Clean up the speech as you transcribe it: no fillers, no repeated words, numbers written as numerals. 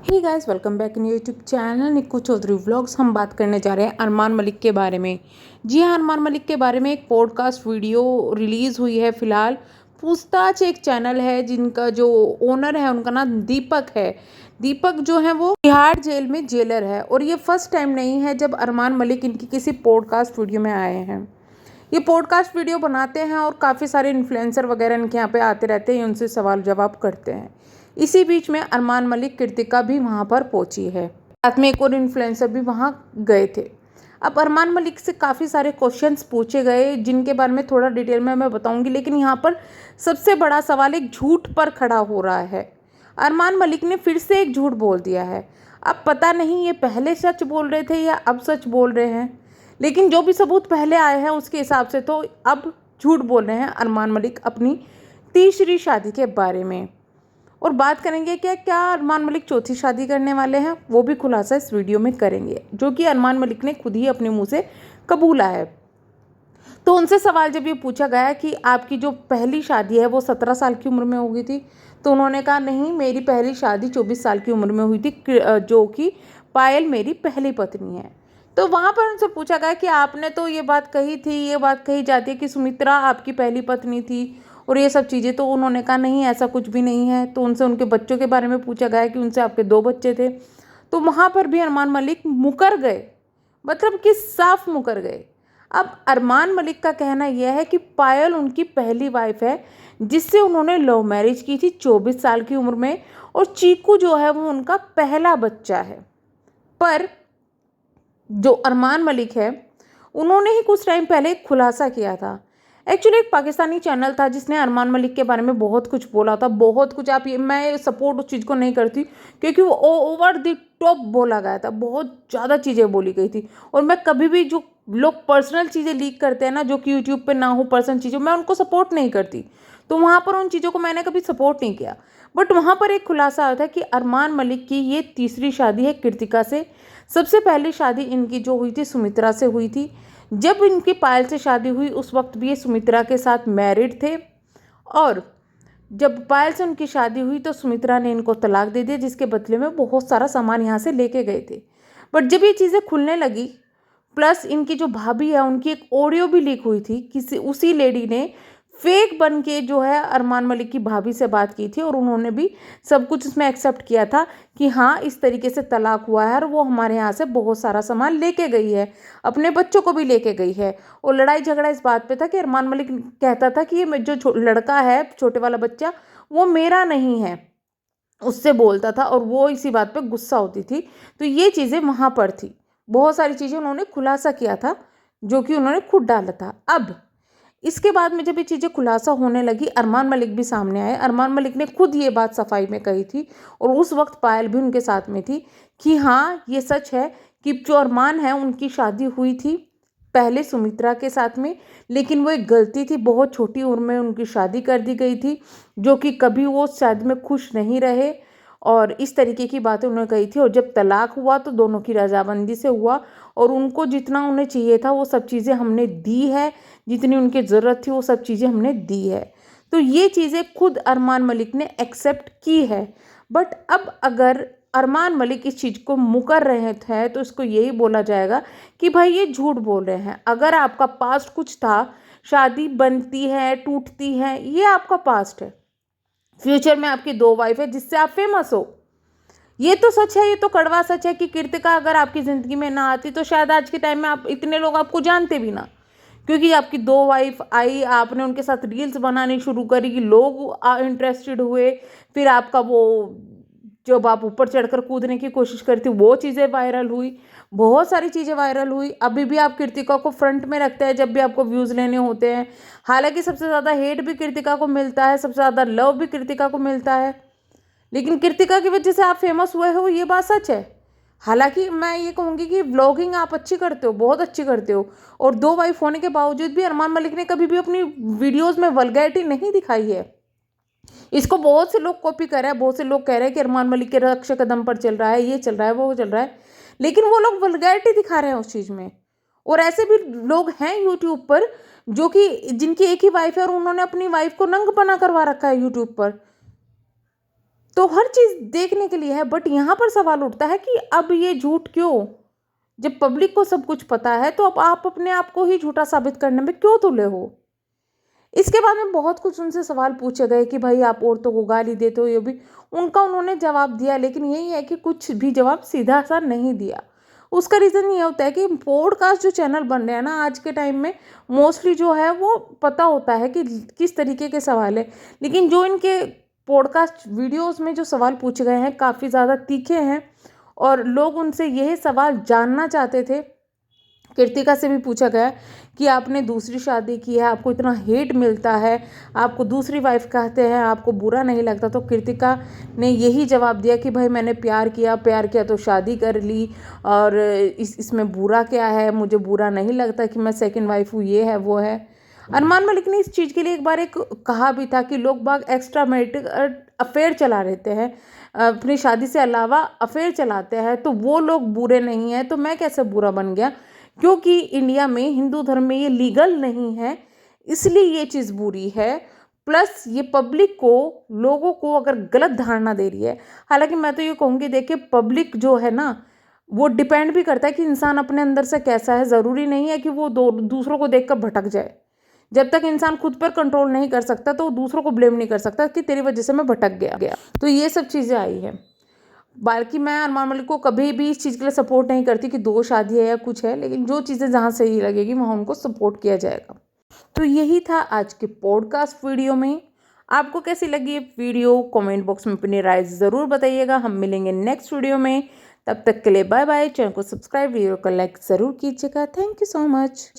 Hey guys, welcome back in YouTube channel Nikku Chaudhary vlogs. हम बात करने जा रहे हैं अरमान मलिक के बारे में। जी हाँ, अरमान मलिक के बारे में एक पॉडकास्ट वीडियो रिलीज़ हुई है फ़िलहाल। पूछताछ एक चैनल है जिनका जो ओनर है उनका नाम दीपक है। दीपक जो है वो तिहाड़ जेल में जेलर है और ये फर्स्ट टाइम नहीं है जब अरमान मलिक इनकी किसी पॉडकास्ट वीडियो में आए हैं। ये पॉडकास्ट वीडियो बनाते हैं और काफ़ी सारे इन्फ्लुएंसर वगैरह इनके यहाँ पे आते रहते हैं, उनसे सवाल जवाब करते हैं। इसी बीच में अरमान मलिक कृतिका भी वहाँ पर पहुँची है, साथ में एक और इन्फ्लुएंसर भी वहाँ गए थे। अब अरमान मलिक से काफ़ी सारे क्वेश्चंस पूछे गए जिनके बारे में थोड़ा डिटेल में मैं बताऊंगी, लेकिन यहाँ पर सबसे बड़ा सवाल एक झूठ पर खड़ा हो रहा है। अरमान मलिक ने फिर से एक झूठ बोल दिया है। अब पता नहीं ये पहले सच बोल रहे थे या अब सच बोल रहे हैं, लेकिन जो भी सबूत पहले आए हैं उसके हिसाब से तो अब झूठ बोल रहे हैं अरमान मलिक अपनी तीसरी शादी के बारे में। और बात करेंगे क्या क्या अरमान मलिक चौथी शादी करने वाले हैं, वो भी खुलासा इस वीडियो में करेंगे, जो कि अरमान मलिक ने खुद ही अपने मुंह से कबूला है। तो उनसे सवाल जब ये पूछा गया कि आपकी जो पहली शादी है वो 17 साल की उम्र में हो गई थी, तो उन्होंने कहा नहीं, मेरी पहली शादी 24 साल की उम्र में हुई थी, जो कि पायल मेरी पहली पत्नी है। तो वहाँ पर उनसे पूछा गया कि आपने तो ये बात कही थी, ये बात कही जाती है कि सुमित्रा आपकी पहली पत्नी थी और ये सब चीज़ें, तो उन्होंने कहा नहीं, ऐसा कुछ भी नहीं है। तो उनसे उनके बच्चों के बारे में पूछा गया कि उनसे आपके 2 बच्चे थे, तो वहाँ पर भी अरमान मलिक मुकर गए, मतलब कि साफ मुकर गए। अब अरमान मलिक का कहना यह है कि पायल उनकी पहली वाइफ है जिससे उन्होंने लव मैरिज की थी 24 साल की उम्र में, और चीकू जो है वो उनका पहला बच्चा है। पर जो अरमान मलिक है उन्होंने ही कुछ टाइम पहले एक खुलासा किया था। एक्चुअली एक पाकिस्तानी चैनल था जिसने अरमान मलिक के बारे में बहुत कुछ बोला था, बहुत कुछ। आप ये, मैं सपोर्ट उस चीज़ को नहीं करती क्योंकि वो ओवर द टॉप बोला गया था, बहुत ज़्यादा चीज़ें बोली गई थी। और मैं कभी भी जो लोग पर्सनल चीज़ें लीक करते हैं ना, जो कि यूट्यूब पे ना हो पर्सनल चीज़ें, मैं उनको सपोर्ट नहीं करती। तो वहाँ पर उन चीज़ों को मैंने कभी सपोर्ट नहीं किया। बट वहाँ पर एक खुलासा आया था कि अरमान मलिक की ये तीसरी शादी है कृतिका से। सबसे पहली शादी इनकी जो हुई थी सुमित्रा से हुई थी। जब इनकी पायल से शादी हुई उस वक्त भी ये सुमित्रा के साथ मैरिड थे, और जब पायल से उनकी शादी हुई तो सुमित्रा ने इनको तलाक दे दिया, जिसके बदले में बहुत सारा सामान यहाँ से लेके गए थे। बट जब ये चीज़ें खुलने लगी, प्लस इनकी जो भाभी है उनकी एक ऑडियो भी लीक हुई थी, किसी उसी लेडी ने फेक बन के जो है अरमान मलिक की भाभी से बात की थी, और उन्होंने भी सब कुछ उसमें एक्सेप्ट किया था कि हाँ, इस तरीके से तलाक हुआ है और वो हमारे यहाँ से बहुत सारा सामान लेके गई है, अपने बच्चों को भी लेके गई है। और लड़ाई झगड़ा इस बात पे था कि अरमान मलिक कहता था कि ये जो लड़का है, छोटे वाला बच्चा, वो मेरा नहीं है, उससे बोलता था, और वो इसी बात पे गुस्सा होती थी। तो ये चीज़ें वहाँ पर थी, बहुत सारी चीज़ें उन्होंने खुलासा किया था जो कि उन्होंने खुद डाला था। अब इसके बाद में जब ये चीज़ें खुलासा होने लगी, अरमान मलिक भी सामने आए। अरमान मलिक ने खुद ये बात सफाई में कही थी, और उस वक्त पायल भी उनके साथ में थी, कि हाँ, ये सच है कि जो अरमान है उनकी शादी हुई थी पहले सुमित्रा के साथ में, लेकिन वो एक गलती थी, बहुत छोटी उम्र में उनकी शादी कर दी गई थी, जो कि कभी वो शादी में खुश नहीं रहे, और इस तरीके की बातें उन्होंने कही थी। और जब तलाक हुआ तो दोनों की रजामंदी से हुआ, और उनको जितना उन्हें चाहिए था वो सब चीज़ें हमने दी है, जितनी उनकी ज़रूरत थी वो सब चीज़ें हमने दी है। तो ये चीज़ें खुद अरमान मलिक ने एक्सेप्ट की है। बट अब अगर अरमान मलिक इस चीज़ को मुकर रहे थे तो इसको यही बोला जाएगा कि भाई ये झूठ बोल रहे हैं। अगर आपका पास्ट कुछ था, शादी बनती है टूटती है, ये आपका पास्ट है। फ्यूचर में आपकी 2 वाइफ है जिससे आप फेमस हो, ये तो सच है, ये तो कड़वा सच है कि कृतिका अगर आपकी ज़िंदगी में ना आती तो शायद आज के टाइम में आप इतने लोग आपको जानते भी ना, क्योंकि आपकी 2 वाइफ आई, आपने उनके साथ रील्स बनानी शुरू करी, लोग इंटरेस्टेड हुए, फिर आपका वो जब आप ऊपर चढ़कर कूदने की कोशिश करती वो चीज़ें वायरल हुई, बहुत सारी चीज़ें वायरल हुई। अभी भी आप कृतिका को फ्रंट में रखते हैं जब भी आपको व्यूज़ लेने होते हैं। हालांकि सबसे ज़्यादा हेट भी कृतिका को मिलता है, सबसे ज़्यादा लव भी कृतिका को मिलता है, लेकिन कृतिका की वजह से आप फेमस हुए हो, ये बात सच है। हालांकि मैं ये कहूँगी कि व्लॉगिंग आप अच्छी करते हो, बहुत अच्छी करते हो, और 2 वाइफ होने के बावजूद भी अरमान मलिक ने कभी भी अपनी वीडियोस में वल्गैरिटी नहीं दिखाई है। इसको बहुत से लोग कॉपी कर रहे हैं, बहुत से लोग कह रहे हैं कि अरमान मलिक के रक्षा कदम पर चल रहा है, ये चल रहा है, वो चल रहा है, लेकिन वो लोग वल्गैरिटी दिखा रहे हैं उस चीज़ में। और ऐसे भी लोग हैं यूट्यूब पर जो कि जिनकी एक ही वाइफ है और उन्होंने अपनी वाइफ को नंग बना करवा रखा है यूट्यूब पर। तो हर चीज़ देखने के लिए है, बट यहाँ पर सवाल उठता है कि अब ये झूठ क्यों? जब पब्लिक को सब कुछ पता है तो अब आप अपने आप को ही झूठा साबित करने में क्यों तुले हो? इसके बाद में बहुत कुछ उनसे सवाल पूछे गए कि भाई आप औरतों को गाली देते हो, ये भी उनका उन्होंने जवाब दिया, लेकिन यही है कि कुछ भी जवाब सीधा सा नहीं दिया। उसका रीज़न ये होता है कि पॉडकास्ट जो चैनल बन रहे हैं ना आज के टाइम में, मोस्टली जो है वो पता होता है कि किस तरीके के सवाल है, लेकिन जो इनके पॉडकास्ट वीडियोस में जो सवाल पूछे गए हैं काफ़ी ज़्यादा तीखे हैं और लोग उनसे यही सवाल जानना चाहते थे। कृतिका से भी पूछा गया कि आपने दूसरी शादी की है, आपको इतना हेट मिलता है, आपको दूसरी वाइफ कहते हैं, आपको बुरा नहीं लगता? तो कृतिका ने यही जवाब दिया कि भाई मैंने प्यार किया तो शादी कर ली, और इसमें बुरा क्या है, मुझे बुरा नहीं लगता कि मैं सेकंड वाइफ हूँ, ये है वो है। अरमान मलिक ने इस चीज़ के लिए एक बार एक कहा भी था कि लोग बाग एक्स्ट्रा मैरिटल अफेयर चला रहते हैं, अपनी शादी से अलावा अफेयर चलाते हैं, तो वो लोग बुरे नहीं हैं, तो मैं कैसे बुरा बन गया? क्योंकि इंडिया में हिंदू धर्म में ये लीगल नहीं है, इसलिए ये चीज़ बुरी है। प्लस ये पब्लिक को, लोगों को अगर गलत धारणा दे रही है। हालांकि मैं तो ये कहूँगी, देखिए पब्लिक जो है ना, वो डिपेंड भी करता है कि इंसान अपने अंदर से कैसा है। ज़रूरी नहीं है कि वो दूसरों को देखकर भटक जाए। जब तक इंसान खुद पर कंट्रोल नहीं कर सकता तो दूसरों को ब्लेम नहीं कर सकता कि तेरी वजह से मैं भटक गया। तो ये सब चीज़ें आई हैं। बाकी मैं अरमान मलिक को कभी भी इस चीज़ के लिए सपोर्ट नहीं करती कि 2 शादी है या कुछ है, लेकिन जो चीज़ें जहाँ सही लगेगी वहाँ उनको सपोर्ट किया जाएगा। तो यही था आज के पॉडकास्ट वीडियो में। आपको कैसी लगी ये वीडियो? कमेंट बॉक्स में अपनी राय ज़रूर बताइएगा। हम मिलेंगे नेक्स्ट वीडियो में, तब तक के लिए बाय बाय। चैनल को सब्सक्राइब, वीडियो को लाइक ज़रूर कीजिएगा। Thank you so much.